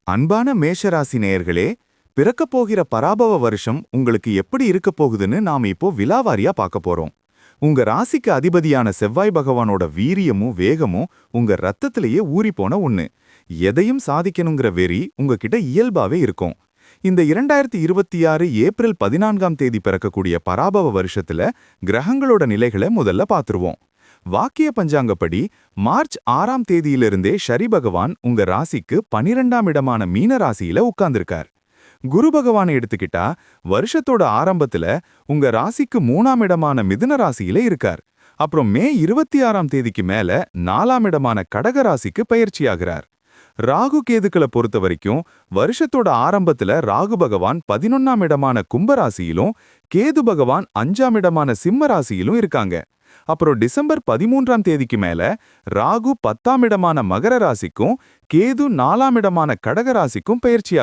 அன்பான மேஷராசி நேயர்களே, பிறக்கப் போகிற பராபவ வருஷம் உங்களுக்கு எப்படி இருக்கப் போகுதுன்னு நாம இப்போ விலாவாரியா பார்க்க போறோம். உங்க ராசிக்கு அதிபதியான செவ்வாய் பகவானோட வீரியமும் வேகமும் உங்க ரத்தத்திலேயே ஊறிப்போன ஒண்ணு. எதையும் சாதிக்கணுங்கிற வெறி உங்ககிட்ட இயல்பாவே இருக்கும். இந்த 2026 ஏப்ரல் 14ஆம் தேதி பிறக்கக்கூடிய பராபவ வருஷத்துல கிரகங்களோட நிலைகளை முதல்ல பார்த்துருவோம். வாக்கிய பஞ்சாங்கப்படி மார்ச் 6ஆம் தேதியிலிருந்தே சரி பகவான் உங்க ராசிக்கு 12ஆம் இடமான மீன ராசியில உட்கார்ந்திருக்கார். குரு பகவானை எடுத்துக்கிட்டா வருஷத்தோட ஆரம்பத்துல உங்க ராசிக்கு 3ஆம் இடமான மிதுன ராசியில இருக்கார். அப்புறம் மே 26ஆம் தேதிக்கு மேல 4ஆம் இடமான கடக ராசிக்கு பயிற்சியாகிறார். ராகு கேதுக்களை பொறுத்த வரைக்கும் வருஷத்தோட ஆரம்பத்துல ராகு பகவான் 11ஆம் இடமான கும்பராசியிலும் கேது பகவான் 5ஆம் இடமான சிம்ம ராசியிலும் இருக்காங்க. அப்புறம் டிசம்பர் 13ஆம் தேதிக்கு மேல ராகு 10ஆம் இடமான மகர ராசிக்கும் கேது 4ஆம் இடமான கடக ராசிக்கும் பயிற்சியாகிறார்.